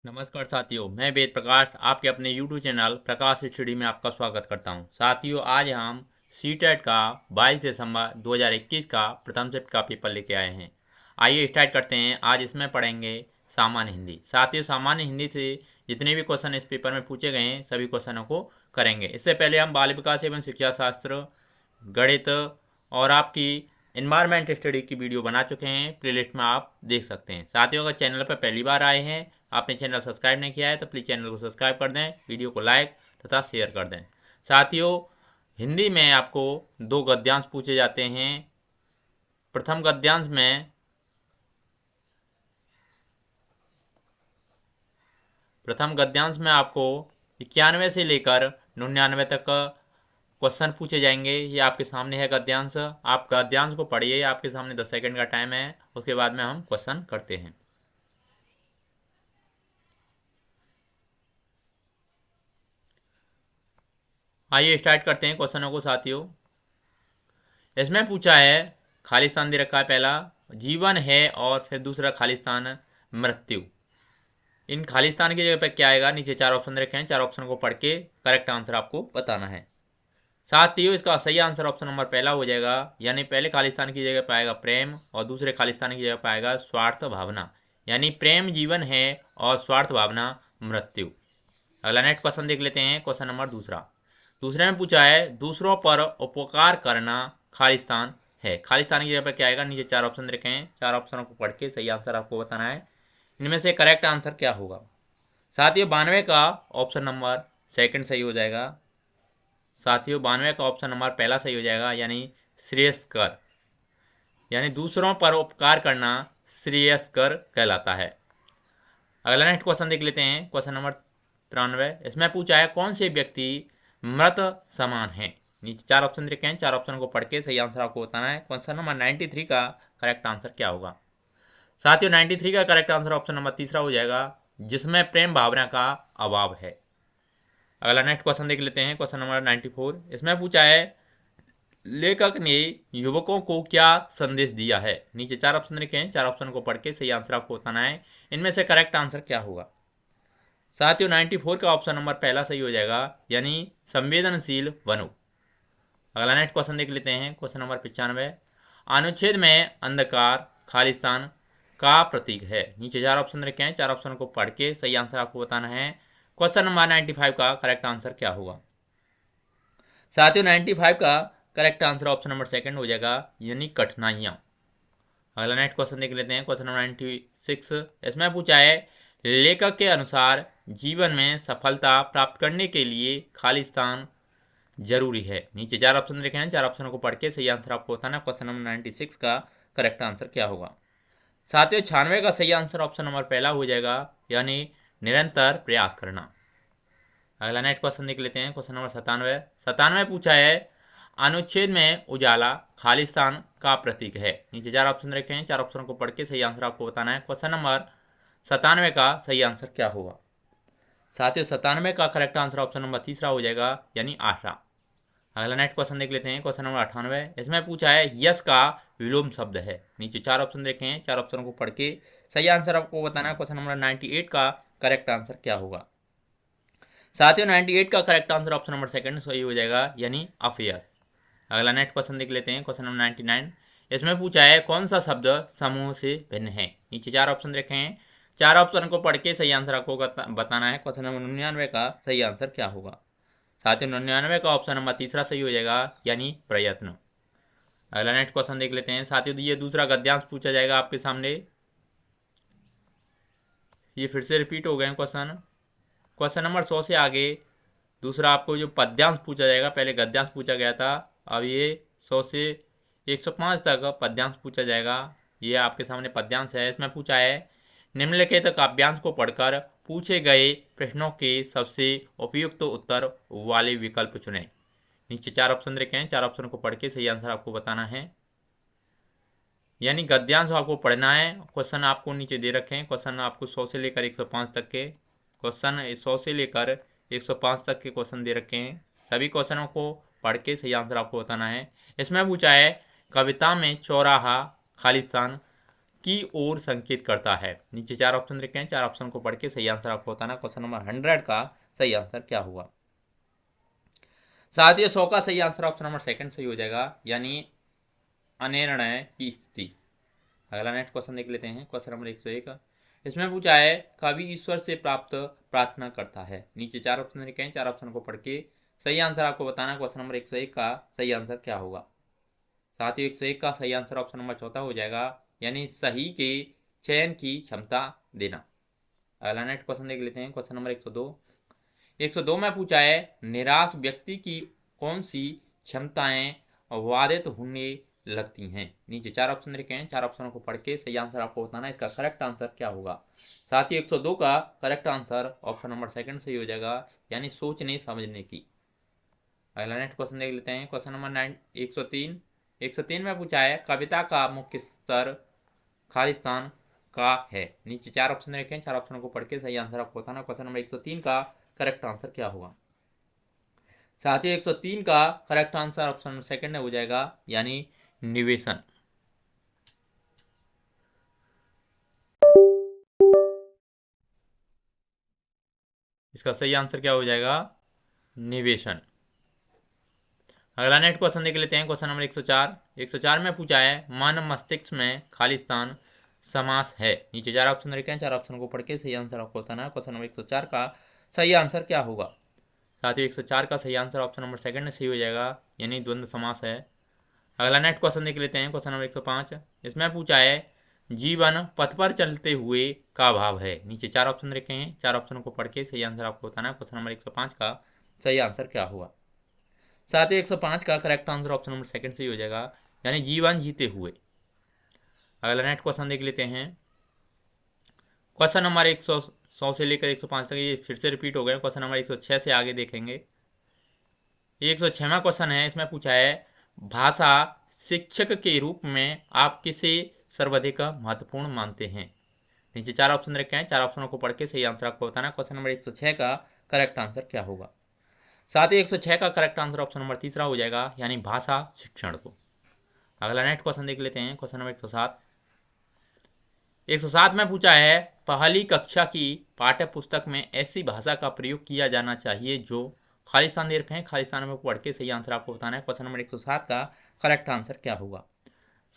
नमस्कार साथियों, मैं वेद प्रकाश आपके अपने यूट्यूब चैनल प्रकाश स्टडी में आपका स्वागत करता हूं। साथियों, आज हम सीटेट का 22 दिसंबर 2021 का प्रथम शिफ्ट का पेपर लेके आए हैं। आइए स्टार्ट करते हैं। आज इसमें पढ़ेंगे सामान्य हिंदी। साथियों, सामान्य हिंदी से जितने भी क्वेश्चन इस पेपर में पूछे गए हैं सभी क्वेश्चनों को करेंगे। इससे पहले हम बाल विकास एवं शिक्षा शास्त्र, गणित और आपकी एनवायरमेंट स्टडी की वीडियो बना चुके हैं, प्लेलिस्ट में आप देख सकते हैं। साथियों, अगर चैनल पर पहली बार आए हैं, आपने चैनल सब्सक्राइब नहीं किया है तो प्लीज़ चैनल को सब्सक्राइब कर दें, वीडियो को लाइक तथा शेयर कर दें। साथियों, हिंदी में आपको 2 गद्यांश पूछे जाते हैं। प्रथम गद्यांश में आपको 91 से लेकर 99 तक क्वेश्चन पूछे जाएंगे। ये आपके सामने है गद्यांश। आप गद्यांश को पढ़िए, आपके सामने 10 सेकंड का टाइम है, उसके बाद में हम क्वेश्चन करते हैं। आइए स्टार्ट करते हैं क्वेश्चनों को। साथियों, इसमें पूछा है, खालिस्तान दे रखा है, पहला जीवन है और फिर दूसरा खालिस्तान मृत्यु। इन खालिस्तान की जगह पर क्या आएगा? नीचे 4 ऑप्शन रखे हैं, 4 ऑप्शन को पढ़ के करेक्ट आंसर आपको बताना है। साथियों, इसका सही आंसर ऑप्शन नंबर पहला हो जाएगा, यानी पहले खालिस्तान की जगह पाएगा प्रेम और दूसरे खालिस्तान की जगह पाएगा स्वार्थ भावना, यानी प्रेम जीवन है और स्वार्थ भावना मृत्यु। अगला नेक्स्ट क्वेश्चन देख लेते हैं। क्वेश्चन नंबर दूसरे में पूछा है, दूसरों पर उपकार करना खालिस्तान है। खालिस्तान की जगह पर क्या आएगा? नीचे 4 ऑप्शन रखे हैं, 4 ऑप्शनों को पढ़ के सही आंसर आपको बताना है। इनमें से करेक्ट आंसर क्या होगा? साथियों, 92 का ऑप्शन नंबर सेकंड सही हो जाएगा। साथियों, 92 का ऑप्शन नंबर पहला सही हो जाएगा, यानी श्रेयस्कर, यानी दूसरों पर उपकार करना श्रेयस्कर कहलाता है। अगला नेक्स्ट क्वेश्चन देख लेते हैं। क्वेश्चन नंबर 93, इसमें पूछा है, कौन से व्यक्ति मृत समान है। नीचे 4 ऑप्शन रखे हैं, 4 ऑप्शन को पढ़ के सही आंसर आपको बताना है। क्वेश्चन नंबर 93 का करेक्ट आंसर क्या होगा? साथियों, 93 का करेक्ट आंसर ऑप्शन नंबर तीसरा हो जाएगा, जिसमें प्रेम भावना का अभाव है। अगला नेक्स्ट क्वेश्चन देख लेते हैं। क्वेश्चन नंबर 94, इसमें पूछा है, लेखक ने युवकों को क्या संदेश दिया है। नीचे 4 ऑप्शन रखे हैं, 4 ऑप्शन को पढ़ के सही आंसर आपको बताना है। इनमें से करेक्ट आंसर क्या होगा? साथियों, 94 का ऑप्शन नंबर पहला सही हो जाएगा, यानी संवेदनशील बनो। अगला नेक्स्ट क्वेश्चन देख लेते हैं। क्वेश्चन नंबर 95, अनुच्छेद में अंधकार खालिस्तान का प्रतीक है। नीचे 4 ऑप्शन रखे हैं, 4 ऑप्शन को पढ़ के सही आंसर आपको बताना है। क्वेश्चन नंबर 95 का करेक्ट आंसर क्या होगा? साथियों, 95 का correct answer option number second हो जाएगा, यानी कठिनाइयाँ। अगला नेक्स्ट क्वेश्चन देख लेते हैं। क्वेश्चन नंबर 96, इसमें पूछा है, लेखक के अनुसार जीवन में सफलता प्राप्त करने के लिए खालिस्तान जरूरी है। नीचे 4 ऑप्शन रखे हैं, 4 ऑप्शनों को पढ़ के सही आंसर आपको बताना है। क्वेश्चन नंबर 96 का करेक्ट आंसर क्या होगा? साथियों, 96 का सही आंसर ऑप्शन नंबर पहला हो जाएगा, यानी निरंतर प्रयास करना। अगला नेक्स्ट क्वेश्चन देख लेते हैं। क्वेश्चन नंबर 97 पूछा है, अनुच्छेद में उजाला खालिस्तान का प्रतीक है। नीचे 4 ऑप्शन रखे हैं, 4 ऑप्शन को पढ़ के सही आंसर आपको बताना है। क्वेश्चन नंबर 97 का सही आंसर क्या होगा? साथियों, 97 का करेक्ट आंसर ऑप्शन नंबर तीसरा हो जाएगा, यानी आशा। अगला नेक्स्ट क्वेश्चन देख लेते हैं। क्वेश्चन नंबर 98, इसमें पूछा है, यश का विलोम शब्द है। नीचे 4 ऑप्शन देखे हैं, 4 ऑप्शन को पढ़ के सही आंसर आपको बताना है। क्वेश्चन नंबर 98 का करेक्ट आंसर क्या होगा? साथियों, 98 का correct answer option number second सही हो जाएगा, यानी अपयश। अगला नेक्स्ट क्वेश्चन देख लेते हैं। क्वेश्चन नंबर 99, इसमें पूछा है, कौन सा शब्द समूह से भिन्न है। नीचे 4 ऑप्शन रखे हैं, 4 ऑप्शन को पढ़ के सही आंसर आपको बताना है। क्वेश्चन नंबर 99 का सही आंसर क्या होगा? साथियों, 99 का ऑप्शन नंबर तीसरा सही हो जाएगा, यानी प्रयत्न। अगला नेक्स्ट क्वेश्चन देख लेते हैं। साथियों, ये दूसरा गद्यांश पूछा जाएगा आपके सामने। ये फिर से रिपीट हो गए क्वेश्चन नंबर 100 से आगे दूसरा आपको जो पद्यांश पूछा जाएगा, पहले गद्यांश पूछा गया था, अब ये 100 से 105 तक पद्यांश पूछा जाएगा। ये आपके सामने पद्यांश है। इसमें पूछा है, निम्नलिखित काव्यांश को पढ़कर पूछे गए प्रश्नों के सबसे उपयुक्त उत्तर वाले विकल्प चुनें। नीचे 4 ऑप्शन रखे हैं, 4 ऑप्शन को पढ़ के सही आंसर आपको बताना है, यानी गद्यांश आपको पढ़ना है। क्वेश्चन आपको नीचे दे रखे हैं, क्वेश्चन आपको 100 से लेकर 105 तक के क्वेश्चन, 100 से लेकर 105 तक के क्वेश्चन दे रखे हैं। सभी क्वेश्चनों को पढ़ के सही आंसर आपको बताना है। इसमें पूछा है, कविता में चौराहा खालिस्तान की ओर संकेत करता है। नीचे 4 ऑप्शन रखे हैं, 4 ऑप्शन को पढ़ के सही आंसर आपको बताना। क्वेश्चन नंबर 100 का सही आंसर क्या होगा। साथ ही 100 का सही आंसर ऑप्शन नंबर सेकंड सही हो जाएगा, यानी अनिर्णय की स्थिति। अगला नेक्स्ट क्वेश्चन देख लेते हैं, क्वेश्चन नंबर 101। इसमें पूछा है कवि ईश्वर से प्राप्त प्रार्थना करता है। नीचे 4 ऑप्शन लिखे हैं, 4 ऑप्शन को पढ़ के सही आंसर आपको बताना। क्वेश्चन नंबर 101 का सही आंसर क्या होगा। साथ ही 101 का सही आंसर ऑप्शन नंबर चौथा हो जाएगा, यानी सही के चयन की क्षमता देना। अगला नेक्स्ट क्वेश्चन देख लेते हैं, क्वेश्चन नंबर 102। 102 में पूछा है निराश व्यक्ति की कौन सी क्षमताएं बाधित होने लगती हैं। नीचे 4 ऑप्शन लिखे हैं, 4 ऑप्शनों को पढ़ के सही आंसर आपको बताना, इसका करेक्ट आंसर क्या होगा। साथ ही 102 का correct answer option number second सही हो जाएगा, यानी सोचने समझने की। अगला नेक्स्ट क्वेश्चन देख लेते हैं, क्वेश्चन नंबर 103। 103 में पूछा है कविता का मुख्य स्तर खालिस्तान का है। नीचे 4 ऑप्शन रखे हैं, 4 ऑप्शनों को पढ़ के सही आंसर आपको बताना। क्वेश्चन नंबर 103 का करेक्ट आंसर क्या होगा। साथ ही 103 का correct answer option number second हो जाएगा, यानी निवेशन। इसका सही आंसर क्या हो जाएगा, निवेशन। अगला नेक्स्ट क्वेश्चन देख लेते हैं, क्वेश्चन नंबर 104। 104 में पूछा है मन मस्तिष्क में खालिस्तान समास है। नीचे 4 ऑप्शन रखे हैं, 4 ऑप्शन को पढ़ के सही आंसर आपको बताना है। क्वेश्चन नंबर 104 का सही आंसर क्या होगा। साथ ही 104 का सही आंसर ऑप्शन नंबर सेकंड सही हो जाएगा, यानी द्वंद्व समास है। अगला नेक्स्ट क्वेश्चन देख लेते हैं, क्वेश्चन नंबर 105। इसमें पूछा है जीवन पथ पर चलते हुए का भाव है। नीचे 4 ऑप्शन रखे हैं, 4 ऑप्शन को पढ़ के सही आंसर आपको बताना है। क्वेश्चन नंबर 105 का सही आंसर क्या होगा। साथ ही 105 का correct answer option number second सही हो जाएगा, यानी जीवन जीते हुए। अगला नेक्स्ट क्वेश्चन देख लेते हैं, क्वेश्चन नंबर 100 से लेकर 105 तक ये फिर से रिपीट हो गए। क्वेश्चन नंबर 106 से आगे देखेंगे। ये 106वां क्वेश्चन है। इसमें पूछा है भाषा शिक्षक के रूप में आप किसे सर्वाधिक महत्वपूर्ण मानते हैं। नीचे 4 ऑप्शन रखे हैं, 4 ऑप्शनों को पढ़ के सही आंसर आपको बताना। क्वेश्चन नंबर 106 का करेक्ट आंसर क्या होगा। साथ ही 106 का करेक्ट आंसर ऑप्शन नंबर तीसरा हो जाएगा, यानी भाषा शिक्षण को। अगला नेक्स्ट क्वेश्चन देख लेते हैं, क्वेश्चन नंबर 107। 107 में पूछा है पहली कक्षा की पाठ्य पुस्तक में ऐसी भाषा का प्रयोग किया जाना चाहिए जो खालिस्तान दे रखे हैं, खालिस्तान में पढ़ के सही आंसर आपको बताना है। क्वेश्चन नंबर 107 का करेक्ट आंसर क्या होगा।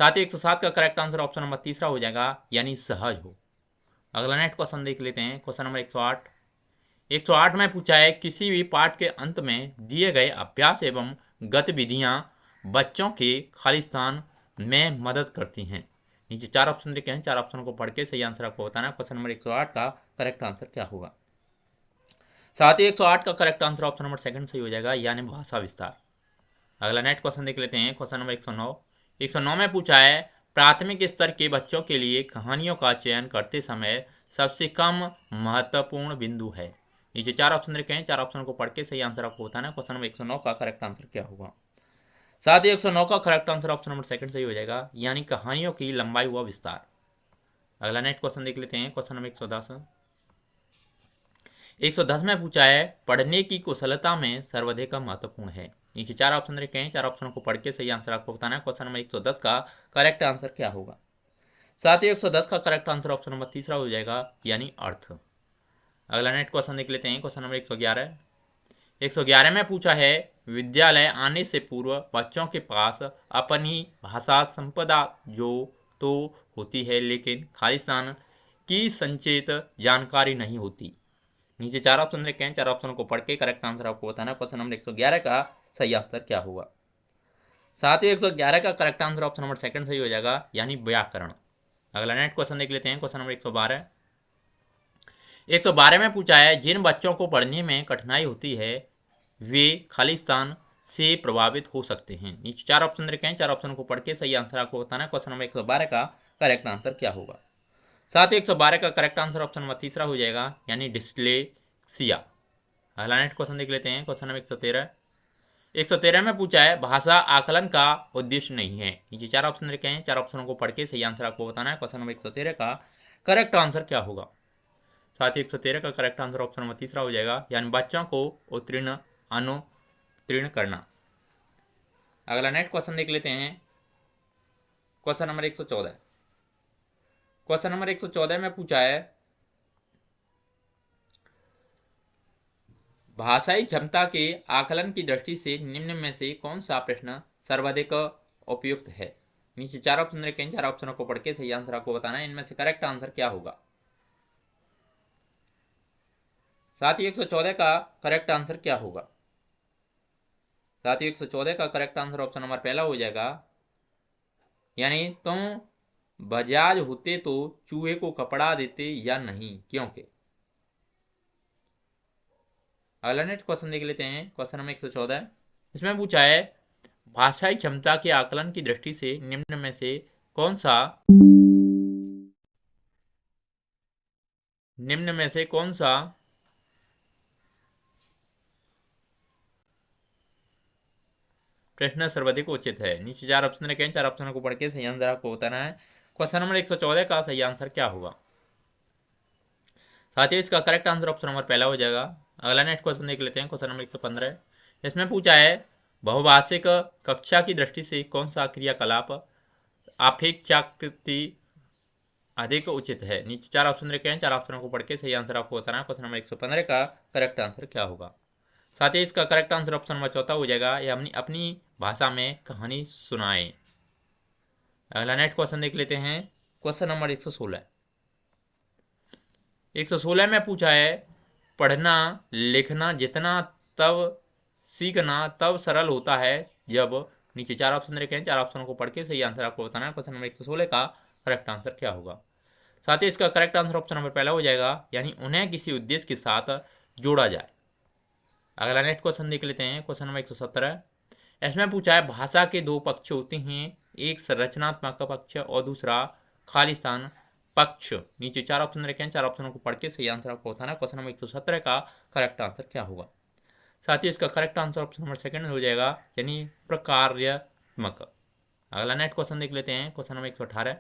साथ ही 107 का करेक्ट आंसर ऑप्शन नंबर तीसरा हो जाएगा, यानी सहज हो। अगला नेक्स्ट क्वेश्चन देख लेते हैं, क्वेश्चन नंबर 108। 108 में पूछा है किसी भी पाठ के अंत में दिए गए अभ्यास एवं गतिविधियां बच्चों के खालिस्तान में मदद करती हैं। नीचे 4 ऑप्शन लिखे हैं, 4 ऑप्शन को पढ़ के सही आंसर आपको बताना है। क्वेश्चन नंबर 108 का करेक्ट आंसर क्या होगा। साथ ही 108 का correct answer option number second सही हो जाएगा, यानी भाषा विस्तार। अगला नेक्स्ट क्वेश्चन देख लेते हैं, क्वेश्चन नंबर 109। 109 में पूछा है प्राथमिक स्तर के बच्चों के लिए कहानियों का चयन करते समय सबसे कम महत्वपूर्ण बिंदु है। नीचे 4 ऑप्शन रखे हैं, 4 ऑप्शन को पढ़ के सही आंसर आपको बताना है। क्वेश्चन नंबर 109 का करेक्ट आंसर क्या होगा। साथ ही 109 का correct answer option number second सही हो जाएगा, यानी कहानियों की लंबाई व विस्तार। अगला नेक्स्ट क्वेश्चन देख लेते हैं, क्वेश्चन नंबर 110। 110 में पूछा है पढ़ने की कुशलता में सर्वाधिक महत्वपूर्ण है। नीचे 4 ऑप्शन रखे हैं, 4 ऑप्शन को पढ़ के सही आंसर आपको बताना है। क्वेश्चन नंबर 110 का करेक्ट आंसर क्या होगा। साथ ही 110 का करेक्ट आंसर ऑप्शन नंबर तीसरा हो जाएगा, यानी अर्थ। अगला नेक्स्ट क्वेश्चन देख लेते हैं, क्वेश्चन नंबर 111। 111 में पूछा है विद्यालय आने से पूर्व बच्चों के पास अपनी भाषा संपदा जो तो होती है, लेकिन खालिस्तान की संचेत जानकारी नहीं होती। नीचे 4 ऑप्शन रखे हैं, 4 ऑप्शन को पढ़ के करेक्ट आंसर आपको बताना। क्वेश्चन नंबर 111 का सही आंसर क्या होगा। साथ ही 111 का correct answer option number second सही हो जाएगा, यानी व्याकरण। अगला नेक्स्ट क्वेश्चन देख लेते हैं, क्वेश्चन नंबर 112। 112 में पूछा है जिन बच्चों को पढ़ने में कठिनाई होती है वे खालिस्तान से प्रभावित हो सकते हैं। नीचे 4 ऑप्शन रखे हैं, 4 ऑप्शन को पढ़ के सही आंसर आपको बताना है। क्वेश्चन नंबर 112 का करेक्ट आंसर क्या होगा। साथ ही 112 का करेक्ट आंसर ऑप्शन नंबर तीसरा हो जाएगा, यानी डिस्लेक्सिया। अगला नेक्स्ट क्वेश्चन देख लेते हैं, क्वेश्चन नंबर 113। 113 में पूछा है भाषा आकलन का उद्देश्य नहीं है। नीचे 4 ऑप्शन रखे हैं, 4 ऑप्शनों को पढ़ के सही आंसर आपको बताना है। क्वेश्चन नंबर 113 का करेक्ट आंसर क्या होगा। साथ ही 113 का करेक्ट आंसर ऑप्शन नंबर तीसरा हो जाएगा, यानी बच्चों को उत्तीर्ण अनुत्तीर्ण करना। अगला नेक्स्ट क्वेश्चन देख लेते हैं, क्वेश्चन नंबर 114। क्वेश्चन नंबर 114 में पूछा है भाषाई क्षमता के आकलन की दृष्टि से निम्न में से कौन सा प्रश्न सर्वाधिक उपयुक्त है। नीचे 4 ऑप्शन रखे हैं, 4 ऑप्शनों को पढ़ के सही आंसर आपको बताना है, इनमें से करेक्ट आंसर क्या होगा। साथ ही 114 का करेक्ट आंसर क्या होगा। साथ ही 114 का करेक्ट आंसर ऑप्शन नंबर पहला हो जाएगा, यानी तुम बजाज होते तो चूहे को कपड़ा देते या नहीं, क्योंकि। अगला नेक्स्ट क्वेश्चन देख लेते हैं, क्वेश्चन नंबर 114। इसमें पूछा है भाषाई क्षमता के आकलन की दृष्टि से निम्न में से कौन सा प्रश्न सर्वाधिक उचित है। नीचे 4 ऑप्शन रखे हैं, 4 ऑप्शनों को पढ़ के सही आंसर आपको बताना है। क्वेश्चन नंबर 114 का सही आंसर क्या होगा। साथ ही इसका करेक्ट आंसर ऑप्शन नंबर पहला हो जाएगा। अगला नेक्स्ट क्वेश्चन देख लेते हैं, क्वेश्चन नंबर 115। इसमें पूछा है बहुभाषिक कक्षा की दृष्टि से कौन सा क्रियाकलाप अपेक्षाकृत अधिक उचित है। नीचे 4 ऑप्शन रखे हैं, 4 ऑप्शनों को पढ़ के सही आंसर आपको बताना है। क्वेश्चन नंबर 115 का करेक्ट आंसर क्या होगा। साथ ही इसका करेक्ट आंसर ऑप्शन नंबर चौथा हो जाएगा, या अपनी भाषा में कहानी सुनाए। अगला नेक्स्ट क्वेश्चन देख लेते हैं, क्वेश्चन नंबर 116। 116 में पूछा है पढ़ना लिखना जितना तब सीखना तब सरल होता है जब। नीचे 4 ऑप्शन रखे हैं, 4 ऑप्शनों को पढ़ के सही आंसर आपको बताना है। क्वेश्चन नंबर 116 का करेक्ट आंसर क्या होगा। साथ ही इसका करेक्ट आंसर ऑप्शन नंबर पहला हो जाएगा, यानी उन्हें किसी उद्देश्य के साथ जोड़ा जाए। अगला नेक्स्ट क्वेश्चन देख लेते हैं, क्वेश्चन नंबर 117। इसमें पूछा है भाषा के दो पक्ष होते हैं, एक संरचनात्मक पक्ष और दूसरा खालिस्तान पक्ष। नीचे 4 ऑप्शन रखे हैं, 4 ऑप्शनों को पढ़ के सही आंसर आपको बताना है। क्वेश्चन नंबर 117 का करेक्ट आंसर क्या होगा। साथ ही इसका correct answer option number second हो जाएगा, यानी प्रकार्यात्मक। अगला नेक्स्ट क्वेश्चन देख लेते हैं, क्वेश्चन नंबर 118।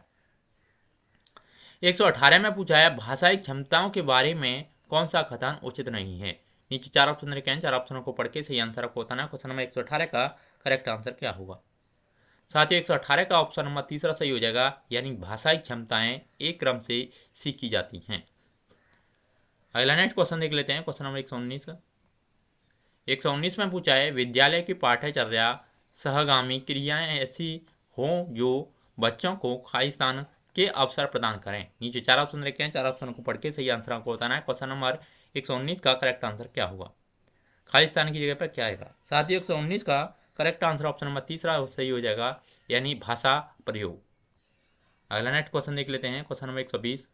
118 में पूछा है भाषाई क्षमताओं के बारे में कौन सा कथन उचित नहीं है। नीचे 4 ऑप्शन रखे हैं, 4 ऑप्शनों को पढ़ के सही आंसर आपको बताना है। क्वेश्चन नंबर 118 का करेक्ट आंसर क्या होगा। साथ ही 118 का ऑप्शन नंबर तीसरा सही हो जाएगा, यानी भाषाई क्षमताएं एक क्रम से सीखी जाती हैं। अगला नेक्स्ट क्वेश्चन देख लेते हैं, क्वेश्चन नंबर 119। 119 में पूछा है विद्यालय की पाठ्यचर्या सहगामी क्रियाएं ऐसी हों जो बच्चों को खालिस्तान के अवसर प्रदान करें। नीचे 4 ऑप्शन रखे हैं, 4 ऑप्शनों को पढ़ के सही आंसर आपको बताना है। क्वेश्चन नंबर 119 का करेक्ट आंसर क्या होगा। खालिस्तान की जगह पर क्या आएगा। साथ ही 119 का करेक्ट आंसर ऑप्शन नंबर तीसरा सही हो जाएगा, यानी भाषा प्रयोग। अगला नेक्स्ट क्वेश्चन देख लेते हैं, क्वेश्चन नंबर 120।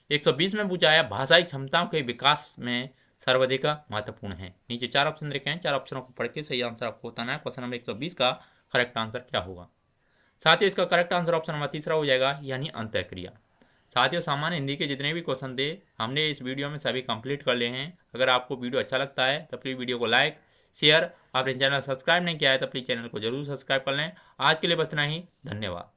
120 में पूछा है भाषाई क्षमताओं के विकास में सर्वाधिक महत्वपूर्ण है। नीचे 4 ऑप्शन रखे हैं, 4 ऑप्शनों को पढ़ के सही आंसर आपको बताना है। क्वेश्चन नंबर 120 का करेक्ट आंसर क्या होगा। साथ ही इसका करेक्ट आंसर ऑप्शन नंबर तीसरा हो जाएगा, यानी अंतःक्रिया। साथियों सामान्य हिंदी के जितने भी क्वेश्चन थे हमने इस वीडियो में सभी कंप्लीट कर लिए हैं। अगर आपको वीडियो अच्छा लगता है तो प्लीज़ वीडियो को लाइक शेयर, आपने चैनल सब्सक्राइब नहीं किया है तो प्लीज़ चैनल को जरूर सब्सक्राइब कर लें। आज के लिए बस इतना ही, धन्यवाद।